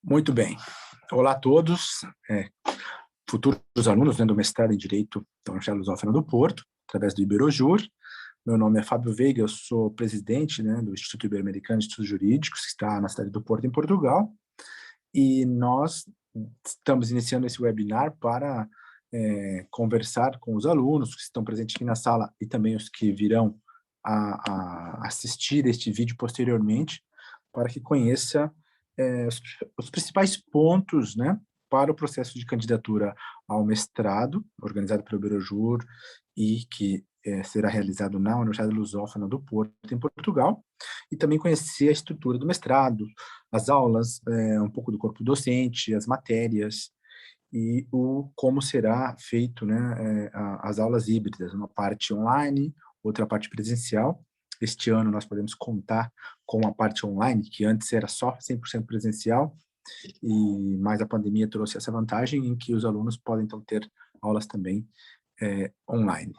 Muito bem. Olá a todos, futuros alunos, né, do mestrado em Direito da Universidade Lusófona do Porto, através do Iberojur. Meu nome é Fábio Veiga, eu sou presidente, né, do Instituto Ibero-Americano de Estudos Jurídicos, que está na cidade do Porto, em Portugal, e nós estamos iniciando esse webinar para conversar com os alunos que estão presentes aqui na sala e também os que virão a assistir este vídeo posteriormente, para que conheça os principais pontos, né, para o processo de candidatura ao mestrado, organizado pelo Iberojur e que será realizado na Universidade Lusófona do Porto, em Portugal, e também conhecer a estrutura do mestrado, as aulas, um pouco do corpo docente, as matérias, e como será feito, né, as aulas híbridas, uma parte online, outra parte presencial. Este ano nós podemos contar com a parte online, que antes era só 100% presencial, mas a pandemia trouxe essa vantagem em que os alunos podem, então, ter aulas também online.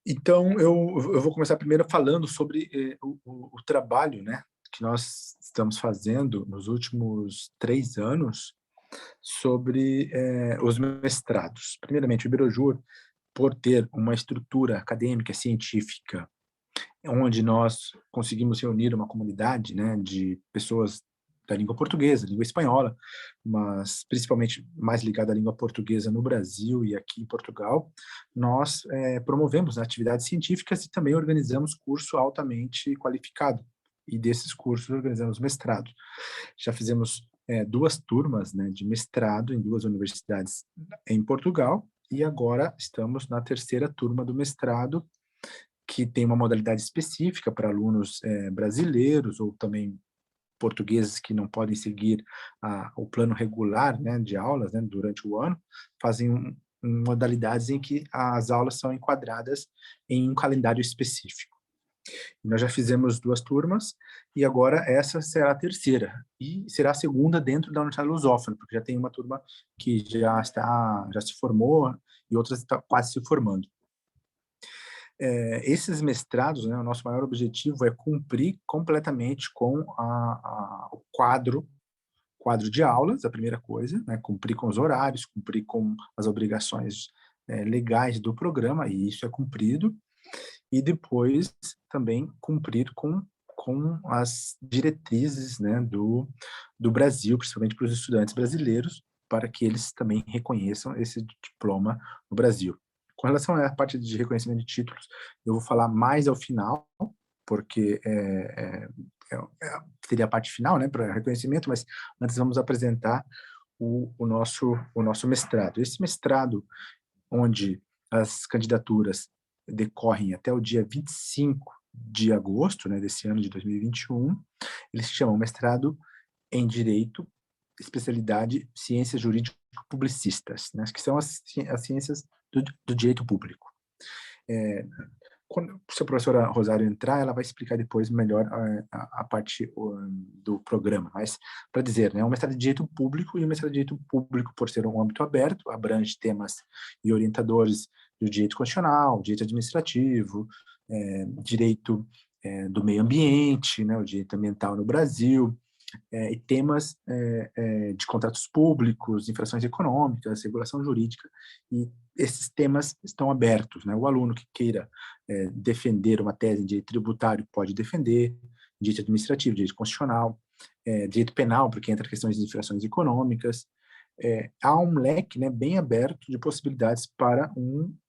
Então, eu vou começar primeiro falando sobre o trabalho, né, que nós estamos fazendo nos últimos 3 anos sobre os mestrados. Primeiramente, o Iberojur, por ter uma estrutura acadêmica, científica, onde nós conseguimos reunir uma comunidade, né, de pessoas da língua portuguesa, língua espanhola, mas principalmente mais ligada à língua portuguesa no Brasil e aqui em Portugal, nós promovemos atividades científicas e também organizamos curso altamente qualificado. E desses cursos organizamos mestrado. Já fizemos 2 turmas, né, de mestrado em 2 universidades em Portugal, e agora estamos na 3ª turma do mestrado, que tem uma modalidade específica para alunos brasileiros ou também portugueses que não podem seguir o plano regular, né, de aulas, né, durante o ano, fazem modalidades em que as aulas são enquadradas em um calendário específico. Nós já fizemos 2 turmas, e agora essa será a 3ª, e será a 2ª dentro da Universidade Lusófona, porque já tem uma turma que já se formou, e outras está quase se formando. Esses mestrados, né, o nosso maior objetivo é cumprir completamente com o quadro de aulas, a primeira coisa, né, cumprir com os horários, cumprir com as obrigações legais do programa, e isso é cumprido, e depois também cumprir com as diretrizes, né, do Brasil, principalmente para os estudantes brasileiros, para que eles também reconheçam esse diploma no Brasil. Com relação à parte de reconhecimento de títulos, eu vou falar mais ao final, porque seria a parte final, né, para reconhecimento, mas antes vamos apresentar o nosso mestrado. Esse mestrado, onde as candidaturas decorrem até o dia 25 de agosto, né, desse ano de 2021, eles se chamam mestrado em Direito, especialidade Ciências Jurídico-Publicistas, né, que são as ciências do direito público. Se a professora Rosário entrar, ela vai explicar depois melhor a parte do programa, mas para dizer, né, um mestrado de Direito Público, e o mestrado de Direito Público, por ser um âmbito aberto, abrange temas e orientadores do direito constitucional, direito administrativo, direito do meio ambiente, né, o direito ambiental no Brasil, e temas de contratos públicos, infrações econômicas, regulação jurídica, e esses temas estão abertos, né? O aluno que queira defender uma tese em direito tributário pode defender, direito administrativo, direito constitucional, direito penal, porque entra questões de infrações econômicas. Há um leque, né, bem aberto de possibilidades para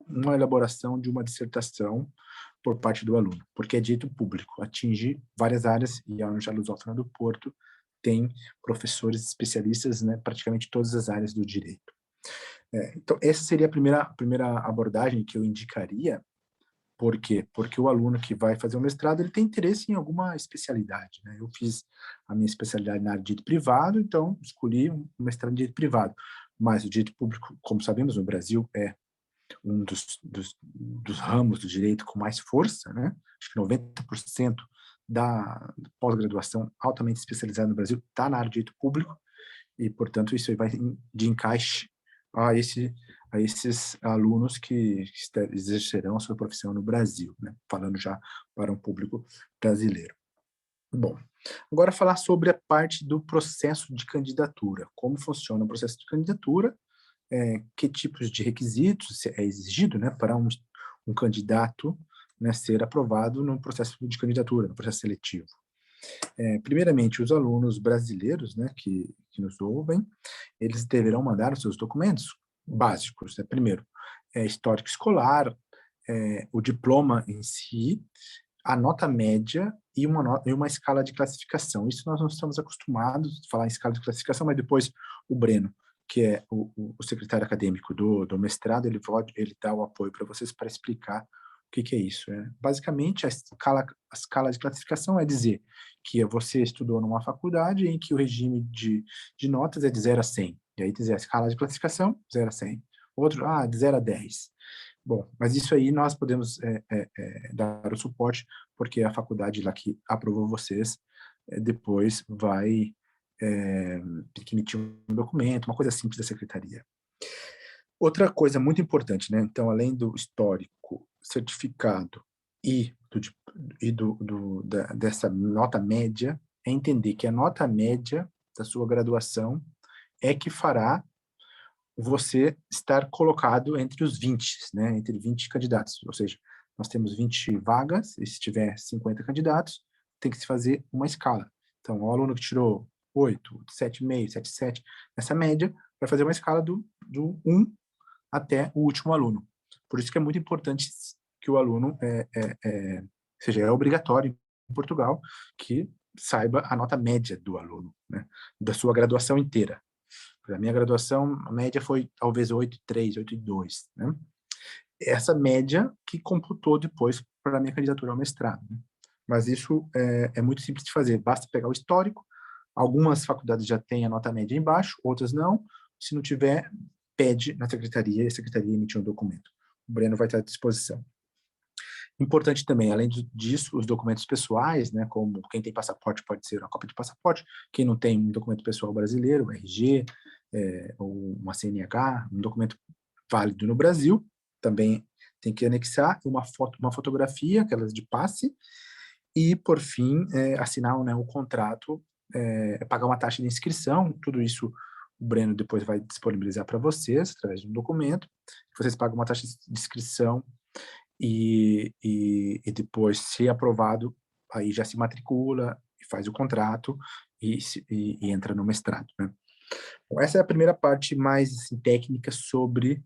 uma elaboração de uma dissertação por parte do aluno, porque é direito público, atinge várias áreas, e a Universidade Lusófona do Porto tem professores especialistas, né, praticamente todas as áreas do direito. Então, essa seria a primeira abordagem que eu indicaria. Por quê? Porque o aluno que vai fazer o mestrado, ele tem interesse em alguma especialidade, né? Eu fiz a minha especialidade na área de direito privado, então escolhi um mestrado em direito privado. Mas o direito público, como sabemos, no Brasil é um dos ramos do direito com mais força, né? Acho que 90% da pós-graduação altamente especializada no Brasil está na área de direito público, e, portanto, isso vai de encaixe a esses alunos que exercerão a sua profissão no Brasil, né? Falando já para um público brasileiro. Bom, Agora falar sobre a parte do processo de candidatura, como funciona o processo de candidatura, que tipos de requisitos é exigido, né, para um candidato, né, ser aprovado no processo de candidatura, no processo seletivo. Primeiramente, os alunos brasileiros, né, que nos ouvem, eles deverão mandar os seus documentos básicos, né? Primeiro, histórico escolar, o diploma em si, a nota média e uma escala de classificação. Isso nós não estamos acostumados a falar em escala de classificação, mas depois o Breno, que é o secretário acadêmico do mestrado, ele dá o apoio para vocês para explicar o que é isso. Basicamente, a escala de classificação é dizer que você estudou numa faculdade em que o regime de notas é de 0 a 100. E aí dizer a escala de classificação, 0 a 100. Outro, de 0 a 10. Bom, mas isso aí nós podemos dar o suporte, porque a faculdade lá que aprovou vocês, depois vai ter que emitir um documento, uma coisa simples da secretaria. Outra coisa muito importante, né? Então, além do histórico, certificado dessa nota média, é entender que a nota média da sua graduação é que fará você estar colocado entre os 20, né? Entre 20 candidatos. Ou seja, nós temos 20 vagas, e se tiver 50 candidatos, tem que se fazer uma escala. Então, o aluno que tirou 8, 7,5, 7,7, essa média, vai fazer uma escala do 1 até o último aluno. Por isso que é muito importante que o aluno, seja, é obrigatório em Portugal, que saiba a nota média do aluno, né? Da sua graduação inteira. A minha graduação, a média foi talvez 8,3, 8,2, né? Essa média que computou depois para a minha candidatura ao mestrado, né? Mas isso é muito simples de fazer, basta pegar o histórico. Algumas faculdades já têm a nota média embaixo, outras não. Se não tiver, pede na secretaria e a secretaria emite um documento. O Breno vai estar à disposição. Importante também, além disso, os documentos pessoais, né, como quem tem passaporte pode ser uma cópia de passaporte, quem não tem um documento pessoal brasileiro, RG, ou uma CNH, um documento válido no Brasil, também tem que anexar uma fotografia, aquelas de passe, e, por fim, assinar, né, o contrato, pagar uma taxa de inscrição, tudo isso o Breno depois vai disponibilizar para vocês, através de um documento, vocês pagam uma taxa de inscrição e depois, se aprovado, aí já se matricula, faz o contrato e entra no mestrado, né? Bom, essa é a primeira parte mais assim, técnica sobre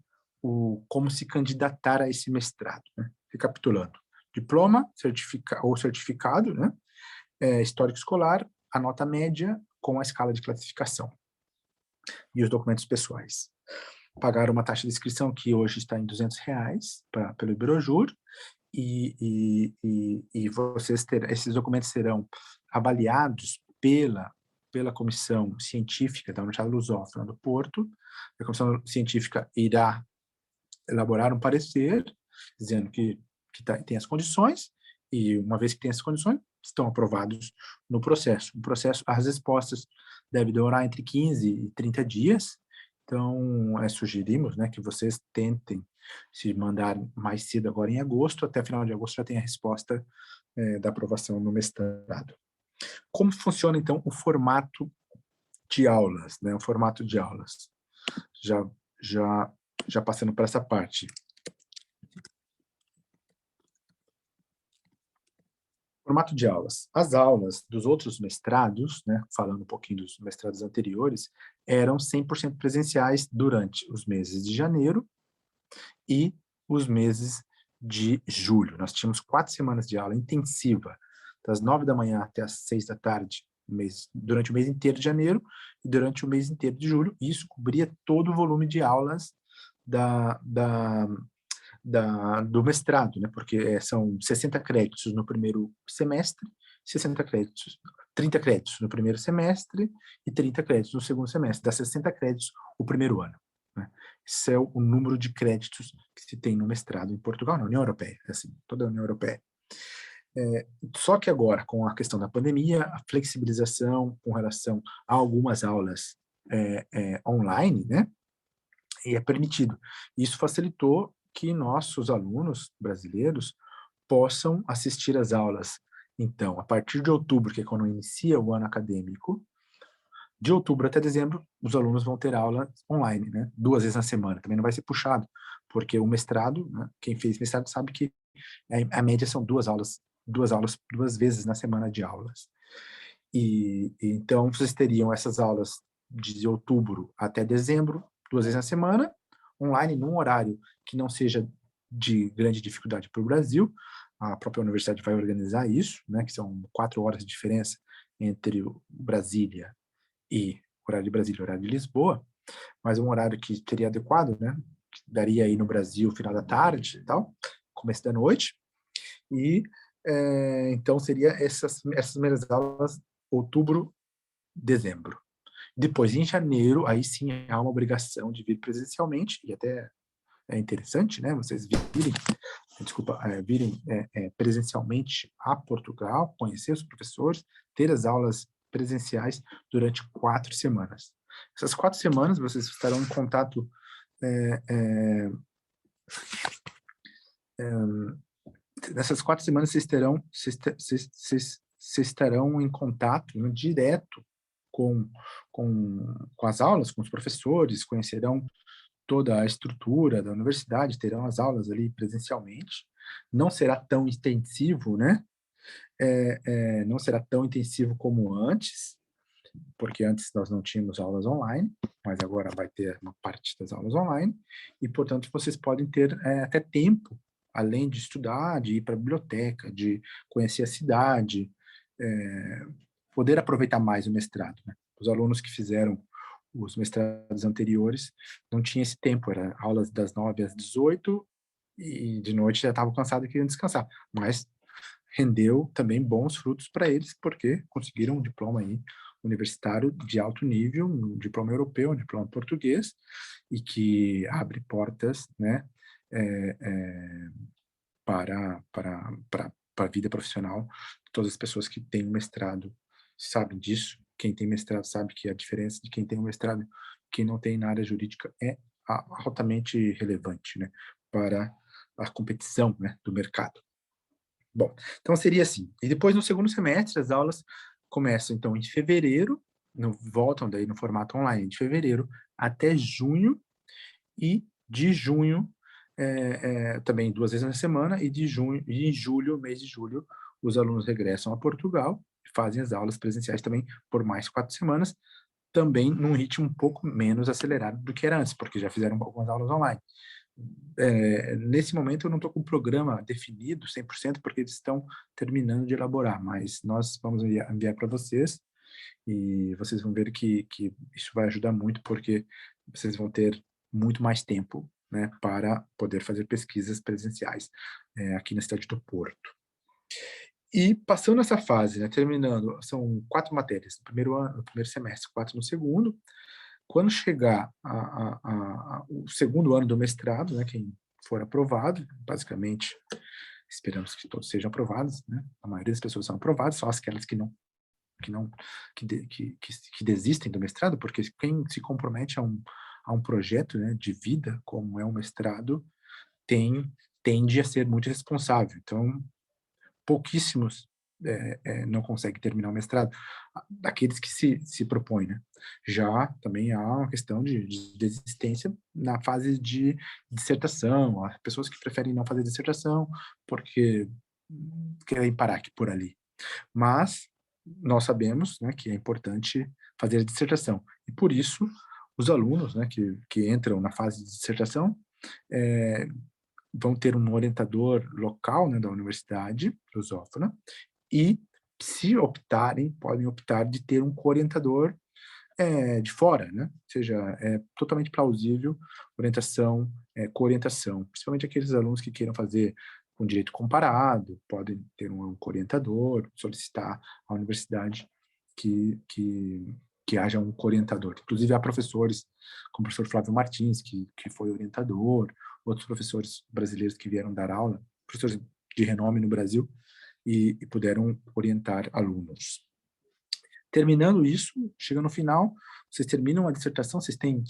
como se candidatar a esse mestrado, né? Recapitulando, diploma ou certificado, né? Histórico escolar, a nota média com a escala de classificação e os documentos pessoais. Pagar uma taxa de inscrição que hoje está em R$200 pelo Iberojur, e esses documentos serão avaliados pela comissão científica da Universidade Lusófona do Porto. A comissão científica irá elaborar um parecer dizendo que tem as condições, e uma vez que tem essas condições, estão aprovados no processo. O processo, as respostas devem demorar entre 15 e 30 dias, então sugerimos, né, que vocês tentem se mandar mais cedo agora em agosto, até final de agosto já tem a resposta da aprovação no mestrado. Como funciona, então, o formato de aulas, né? O formato de aulas. Já passando para essa parte. Formato de aulas. As aulas dos outros mestrados, né, falando um pouquinho dos mestrados anteriores, eram 100% presenciais durante os meses de janeiro e os meses de julho. Nós tínhamos 4 semanas de aula intensiva, das 9 da manhã até as 6 da tarde, durante o mês inteiro de janeiro e durante o mês inteiro de julho. E isso cobria todo o volume de aulas do mestrado, né? Porque são 60 créditos no primeiro semestre, 60 créditos, 30 créditos no primeiro semestre e 30 créditos no segundo semestre. Dá 60 créditos o primeiro ano, né? Esse é o número de créditos que se tem no mestrado em Portugal, na União Europeia, assim, toda a União Europeia. Só que agora, com a questão da pandemia, a flexibilização com relação a algumas aulas online, né, e é permitido. Isso facilitou que nossos alunos brasileiros possam assistir às aulas Então, a partir de outubro, que é quando inicia o ano acadêmico, de outubro até dezembro, os alunos vão ter aula online, né? 2 vezes na semana. Também não vai ser puxado, porque o mestrado, né? Quem fez mestrado sabe que a média são 2 vezes na semana de aulas. Então, vocês teriam essas aulas de outubro até dezembro, 2 vezes na semana, online, num horário que não seja de grande dificuldade para o Brasil. A própria universidade vai organizar isso, né, que são 4 horas de diferença entre o Brasília e horário de Brasília e horário de Lisboa, mas um horário que seria adequado, né, que daria aí no Brasil final da tarde e tal, começo da noite, e então seria essas primeiras aulas outubro, dezembro. Depois, em janeiro, aí sim há uma obrigação de vir presencialmente, e até é interessante, né, vocês virem presencialmente a Portugal, conhecer os professores, ter as aulas presenciais durante 4 semanas. Essas 4 semanas vocês estarão em contato nessas 4 semanas vocês estarão em contato, né, direto com, com as aulas, com os professores, conhecerão toda a estrutura da universidade, terão as aulas ali presencialmente. Não será tão extensivo, né? Não será tão intensivo como antes, porque antes nós não tínhamos aulas online, mas agora vai ter uma parte das aulas online, e, portanto, vocês podem ter até tempo, além de estudar, de ir para a biblioteca, de conhecer a cidade, poder aproveitar mais o mestrado, né? Os alunos que fizeram os mestrados anteriores não tinham esse tempo, era aulas das 9 às 18, e de noite já estavam cansados e queriam descansar, mas rendeu também bons frutos para eles, porque conseguiram um diploma aí universitário de alto nível, um diploma europeu, um diploma português, e que abre portas, né, é, é, para a vida profissional. Todas as pessoas que têm um mestrado sabem disso. Quem tem mestrado sabe que a diferença de quem tem um mestrado e quem não tem na área jurídica é altamente relevante, né, para a competição, né, do mercado. Bom, então seria assim. E depois, no segundo semestre, as aulas começam, então, em fevereiro, voltam daí no formato online, de fevereiro até junho, e de junho, também 2 vezes na semana, e de junho, e em julho, mês de julho, os alunos regressam a Portugal e fazem as aulas presenciais também por mais 4 semanas, também num ritmo um pouco menos acelerado do que era antes, porque já fizeram algumas aulas online. Nesse momento eu não estou com o programa definido 100%, porque eles estão terminando de elaborar, mas nós vamos enviar para vocês, e vocês vão ver que isso vai ajudar muito, porque vocês vão ter muito mais tempo, né, para poder fazer pesquisas presenciais aqui na cidade do Porto. E passando essa fase, né, terminando, são 4 matérias no primeiro ano, no primeiro semestre, 4 no segundo. Quando chegar o segundo ano do mestrado, né, quem for aprovado, basicamente, esperamos que todos sejam aprovados, né? A maioria das pessoas são aprovadas, só aquelas que desistem do mestrado, porque quem se compromete a um projeto, né, de vida, como é um mestrado, tende a ser muito responsável. Então, pouquíssimos não conseguem terminar o mestrado, daqueles que se propõem, né? Já também há uma questão de desistência na fase de dissertação, há pessoas que preferem não fazer dissertação porque querem parar aqui por ali. Mas nós sabemos, né, que é importante fazer a dissertação, e por isso os alunos, né, que entram na fase de dissertação, vão ter um orientador local, né, da universidade lusófona, e, se optarem, podem optar de ter um co-orientador de fora, né? Ou seja, é totalmente plausível orientação, co-orientação, principalmente aqueles alunos que queiram fazer com direito comparado, podem ter um co-orientador, solicitar à universidade que haja um co-orientador. Inclusive, há professores, como o professor Flávio Martins, que foi orientador, outros professores brasileiros que vieram dar aula, professores de renome no Brasil, e puderam orientar alunos. Terminando isso, chega no final, vocês terminam a dissertação, vocês têm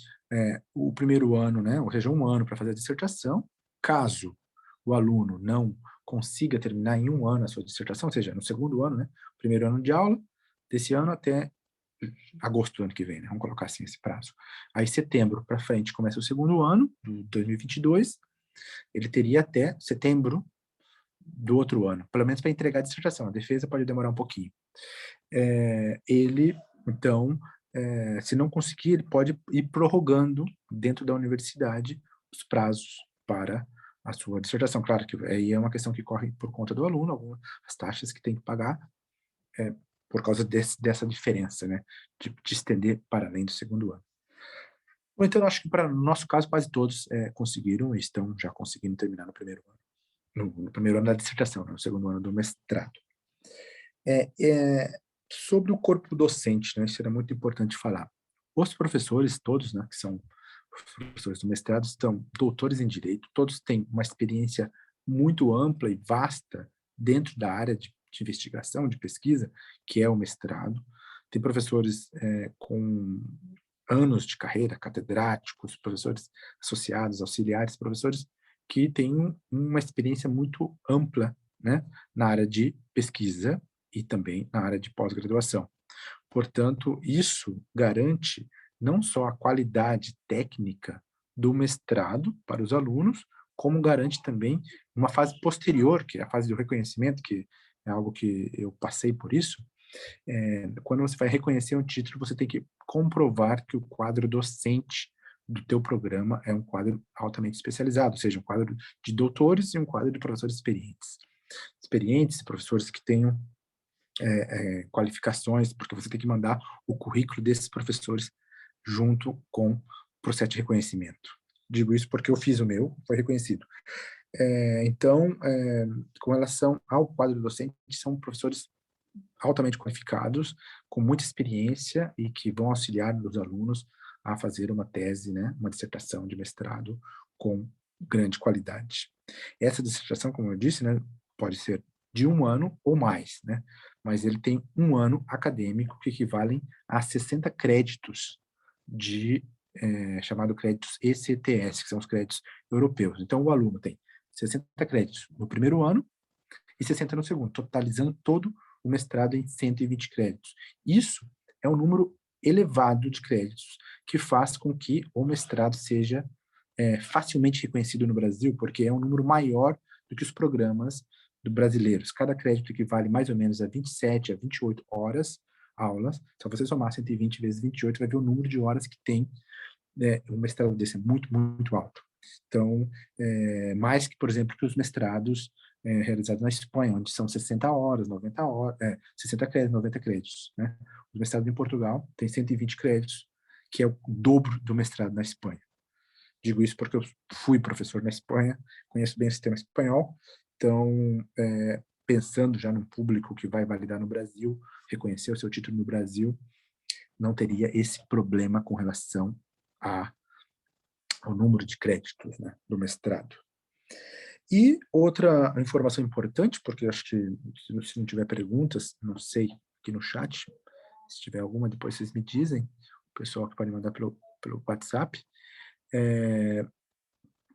o primeiro ano, né, ou seja, um ano para fazer a dissertação. Caso o aluno não consiga terminar em 1 ano a sua dissertação, ou seja, no segundo ano, né, primeiro ano de aula, desse ano até agosto do ano que vem, né, vamos colocar assim esse prazo. Aí, setembro para frente, começa o segundo ano, de 2022, ele teria até setembro do outro ano, pelo menos para entregar a dissertação. A defesa pode demorar um pouquinho. Ele, então, se não conseguir, ele pode ir prorrogando dentro da universidade os prazos para a sua dissertação. Claro que aí é uma questão que corre por conta do aluno, algumas as taxas que tem que pagar por causa dessa diferença, né, de estender para além do segundo ano. Ou então, acho que para o nosso caso, quase todos conseguiram e estão já conseguindo terminar no primeiro ano. No primeiro ano da dissertação, né, no segundo ano do mestrado. Sobre o corpo docente, né, isso era muito importante falar. Os professores, todos, né, que são professores do mestrado, são doutores em Direito, todos têm uma experiência muito ampla e vasta dentro da área de investigação, de pesquisa, que é o mestrado. Tem professores com anos de carreira, catedráticos, professores associados, auxiliares, professores que têm uma experiência muito ampla, né, na área de pesquisa e também na área de pós-graduação. Portanto, isso garante não só a qualidade técnica do mestrado para os alunos, como garante também uma fase posterior, que é a fase do reconhecimento, que é algo que eu passei por isso. Quando você vai reconhecer um título, você tem que comprovar que o quadro docente do teu programa é um quadro altamente especializado, ou seja, um quadro de doutores e um quadro de professores experientes. Experientes, professores que tenham qualificações, porque você tem que mandar o currículo desses professores junto com o processo de reconhecimento. Digo isso porque eu fiz o meu, foi reconhecido. Então, com relação ao quadro docente, são professores altamente qualificados, com muita experiência e que vão auxiliar os alunos a fazer uma tese, né, uma dissertação de mestrado com grande qualidade. Essa dissertação, como eu disse, né, pode ser de 1 ano ou mais, né, mas ele tem 1 ano acadêmico que equivalem a 60 créditos de chamado créditos ECTS, que são os créditos europeus. Então, o aluno tem 60 créditos no primeiro ano e 60 no segundo, totalizando todo o mestrado em 120 créditos. Isso é um número elevado de créditos, que faz com que o mestrado seja facilmente reconhecido no Brasil, porque é um número maior do que os programas brasileiros. Cada crédito equivale mais ou menos a 27 a 28 horas aulas. Se você somar 120 vezes 28, vai ver o número de horas que tem um mestrado desse, é muito, muito alto. Então, mais que, por exemplo, que os mestrados realizados na Espanha, onde são 60 horas, 90 horas, 60 créditos, 90 créditos, né? O mestrado em Portugal tem 120 créditos, que é o dobro do mestrado na Espanha. Digo isso porque eu fui professor na Espanha, conheço bem o sistema espanhol, então, pensando já no público que vai validar no Brasil, reconhecer o seu título no Brasil, não teria esse problema com relação ao número de créditos, né, do mestrado. E outra informação importante, porque eu acho que se não tiver perguntas, não sei, aqui no chat, se tiver alguma, depois vocês me dizem, o pessoal que pode mandar pelo WhatsApp,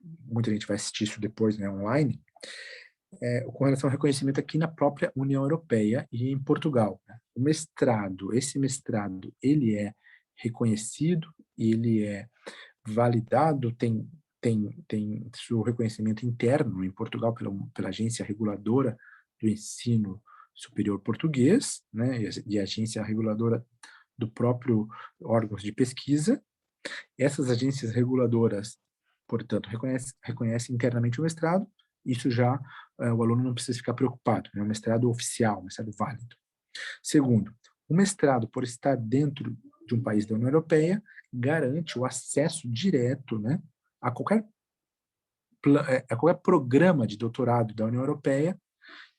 muita gente vai assistir isso depois, né, online, com relação ao reconhecimento aqui na própria União Europeia e em Portugal, né? O mestrado, esse mestrado, ele é reconhecido, ele é validado, tem seu reconhecimento interno em Portugal pela agência reguladora do ensino superior português, né, e a agência reguladora do próprio órgãos de pesquisa. Essas agências reguladoras, portanto, reconhecem internamente o mestrado. Isso já o aluno não precisa ficar preocupado, é um mestrado oficial, um mestrado válido. Segundo, o mestrado, por estar dentro de um país da União Europeia, garante o acesso direto, né, a qualquer programa de doutorado da União Europeia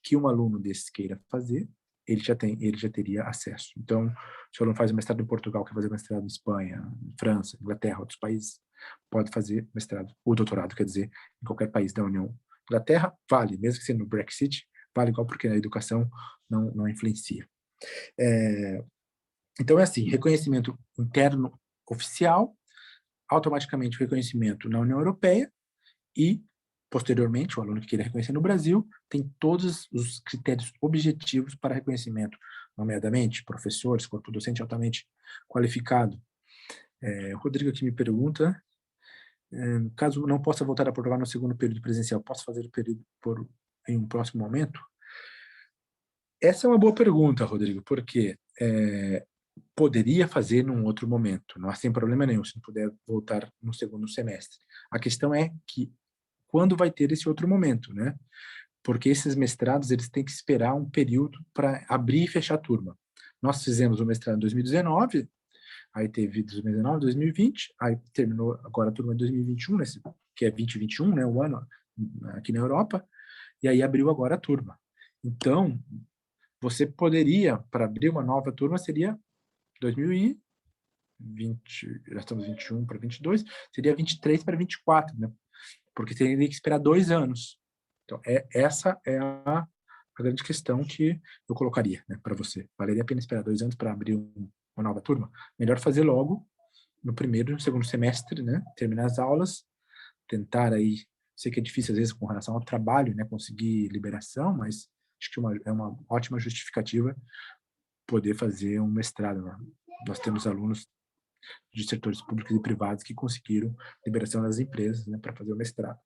que um aluno desse queira fazer, ele já teria acesso. Então, se o aluno faz mestrado em Portugal, quer fazer mestrado em Espanha, em França, Inglaterra, outros países, pode fazer mestrado, ou doutorado, quer dizer, em qualquer país da União. Inglaterra vale, mesmo que seja no Brexit, vale igual porque a educação não influencia. Então, é assim, reconhecimento interno oficial, automaticamente reconhecimento na União Europeia e Posteriormente, o aluno que queira reconhecer no Brasil tem todos os critérios objetivos para reconhecimento, nomeadamente professores, corpo docente altamente qualificado. O Rodrigo aqui me pergunta, caso não possa voltar a Portugal no segundo período presencial, posso fazer o período em um próximo momento? Essa é uma boa pergunta, Rodrigo, porque poderia fazer num outro momento, não há sem problema nenhum, se não puder voltar no segundo semestre. A questão é que quando vai ter esse outro momento, né? Porque esses mestrados, eles têm que esperar um período para abrir e fechar a turma. Nós fizemos o mestrado em 2019, aí teve 2019, 2020, aí terminou agora a turma de 2021, que é 2021, né, o ano aqui na Europa, e aí abriu agora a turma. Então, você poderia, para abrir uma nova turma, seria 2020, já estamos 21 para 22, seria 23 para 24, né? Porque teria que esperar 2 anos. Então, essa é a grande questão que eu colocaria, né, para você. Valeria a pena esperar 2 anos para abrir uma nova turma? Melhor fazer logo, no primeiro e no segundo semestre, né, terminar as aulas, tentar aí, sei que é difícil às vezes com relação ao trabalho, né, conseguir liberação, mas acho que é uma ótima justificativa poder fazer um mestrado, né? Nós temos alunos de setores públicos e privados que conseguiram liberação das empresas, né, para fazer o mestrado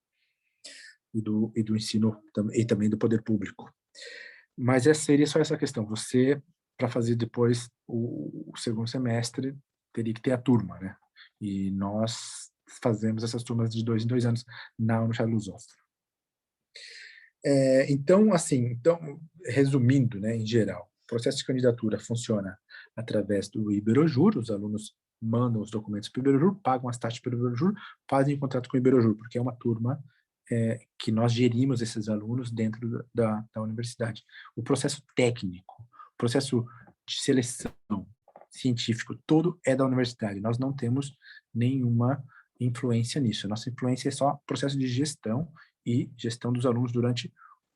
e do ensino e também do poder público. Mas seria só essa questão. Você, para fazer depois o segundo semestre, teria que ter a turma, né? E nós fazemos essas turmas de 2 em 2 anos na Universidade Lusófona. Então, assim, resumindo, né, em geral, o processo de candidatura funciona através do Iberojur, os alunos mandam os documentos para o Iberojur, pagam as taxas para o Iberojur, fazem o contrato com o Iberojur, porque é uma turma que nós gerimos esses alunos dentro da universidade. O processo técnico, o processo de seleção científico, todo é da universidade. Nós não temos nenhuma influência nisso. Nossa influência é só processo de gestão e gestão dos alunos durante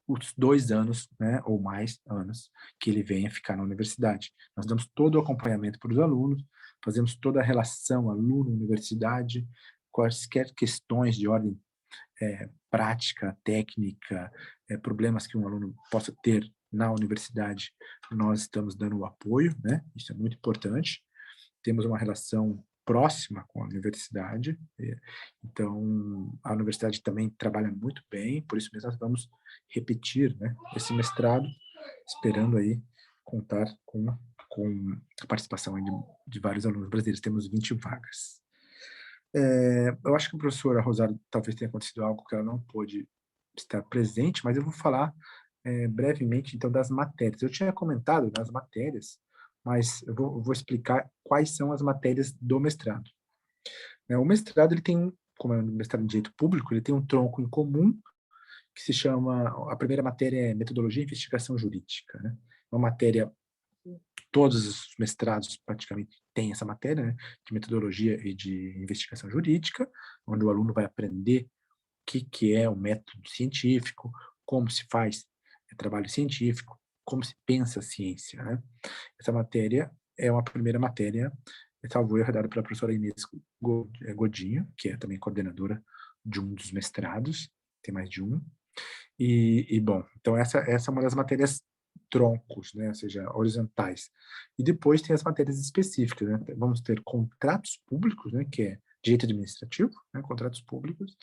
os 2 anos, né, ou mais anos, que ele venha ficar na universidade. Nós damos todo o acompanhamento para os alunos, fazemos toda a relação aluno-universidade, quaisquer questões de ordem prática, técnica, problemas que um aluno possa ter na universidade, nós estamos dando o apoio, né? Isso é muito importante. Temos uma relação próxima com a universidade, então a universidade também trabalha muito bem, por isso mesmo nós vamos repetir, né, esse mestrado, esperando aí contar com a participação de vários alunos brasileiros. Temos 20 vagas. Eu acho que a professora Rosário talvez tenha acontecido algo que ela não pôde estar presente, mas eu vou falar brevemente, então, das matérias. Eu tinha comentado nas matérias, mas eu vou explicar quais são as matérias do mestrado. O mestrado, ele tem, como é um mestrado em Direito Público, ele tem um tronco em comum, que se chama, a primeira matéria é Metodologia e Investigação Jurídica, né? Uma matéria, todos os mestrados praticamente têm essa matéria, né, de metodologia e de investigação jurídica, onde o aluno vai aprender o que é o método científico, como se faz trabalho científico, como se pensa a ciência, né? Essa matéria é uma primeira matéria, salvo erro, dada pela professora Inês Godinho, que é também coordenadora de um dos mestrados, tem mais de um. Bom, então essa é uma das matérias troncos, né, ou seja, horizontais. E depois tem as matérias específicas, né? Vamos ter contratos públicos, né, que é direito administrativo, né, contratos públicos.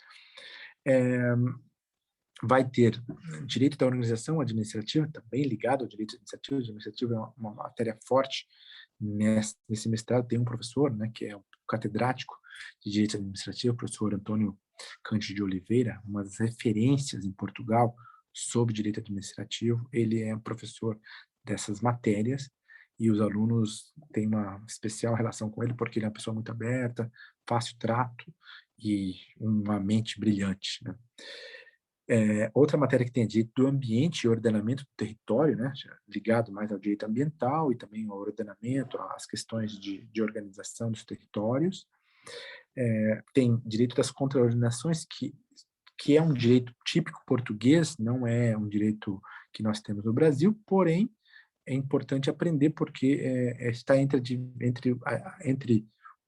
Vai ter direito da organização administrativa, também ligado ao direito administrativo. O administrativo é uma matéria forte nesse mestrado. Tem um professor, né, que é o catedrático de direito administrativo, o professor Antônio Cândido de Oliveira, uma das referências em Portugal sobre direito administrativo. Ele é professor dessas matérias e os alunos têm uma especial relação com ele porque ele é uma pessoa muito aberta, fácil trato e uma mente brilhante, né? Outra matéria que tem é direito do ambiente e ordenamento do território, né, ligado mais ao direito ambiental e também ao ordenamento, às questões de organização dos territórios. Tem direito das contraordenações, que é um direito típico português, não é um direito que nós temos no Brasil, porém é importante aprender porque está entre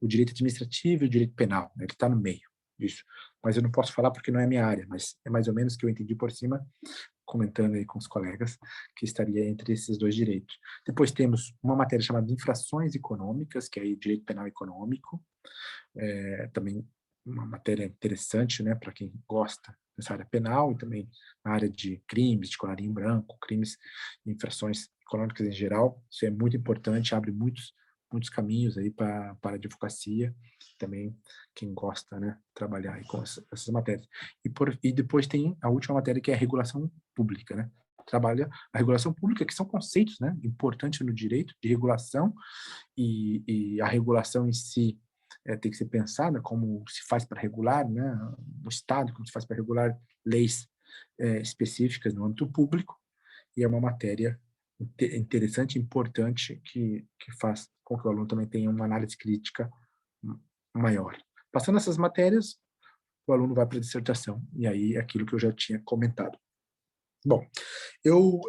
o direito administrativo e o direito penal, né, ele está no meio. disso, mas eu não posso falar porque não é minha área, mas é mais ou menos que eu entendi por cima, comentando aí com os colegas, que estaria entre esses dois direitos. Depois temos uma matéria chamada de infrações econômicas, que é aí direito penal econômico, também uma matéria interessante, né, para quem gosta dessa área penal e também na área de crimes, de colarinho branco, crimes e infrações econômicas em geral. Isso é muito importante, abre muitos caminhos aí para a advocacia, também quem gosta, né, trabalhar aí com essas matérias. E depois tem a última matéria, que é a regulação pública, né? Trabalha a regulação pública, que são conceitos, né, importantes no direito de regulação, e a regulação em si tem que ser pensada como se faz para regular, né, no Estado, como se faz para regular leis específicas no âmbito público, e é uma matéria interessante e importante que faz com que o aluno também tenha uma análise crítica maior. Passando essas matérias, o aluno vai para a dissertação, e aí é aquilo que eu já tinha comentado. Bom, eu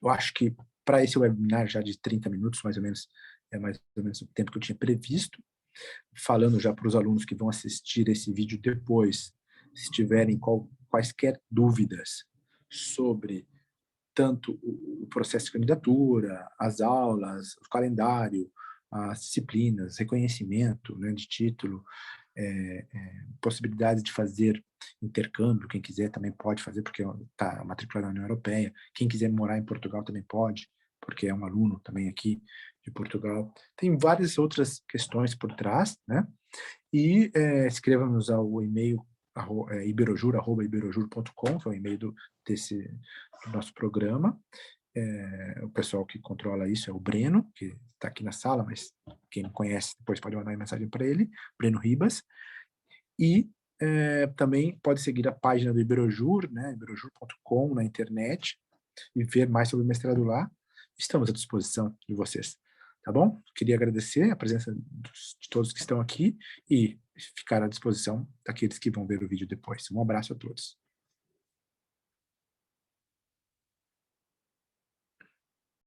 acho que para esse webinar já de 30 minutos, mais ou menos, é mais ou menos o tempo que eu tinha previsto, falando já para os alunos que vão assistir esse vídeo depois, se tiverem quaisquer dúvidas sobre tanto o processo de candidatura, as aulas, o calendário, as disciplinas, reconhecimento, né, de título, possibilidade de fazer intercâmbio, quem quiser também pode fazer, porque está matriculado na União Europeia. Quem quiser morar em Portugal também pode, porque é um aluno também aqui de Portugal. Tem várias outras questões por trás, né? E escreva-nos ao e-mail iberojur@iberojur.com, que é o e-mail do nosso programa. O pessoal que controla isso é o Breno, que está aqui na sala, mas quem não conhece depois pode mandar uma mensagem para ele, Breno Ribas. E também pode seguir a página do Iberojur, né, iberojur.com na internet, e ver mais sobre o mestrado lá. Estamos à disposição de vocês, tá bom? Queria agradecer a presença de todos que estão aqui e ficar à disposição daqueles que vão ver o vídeo depois. Um abraço a todos.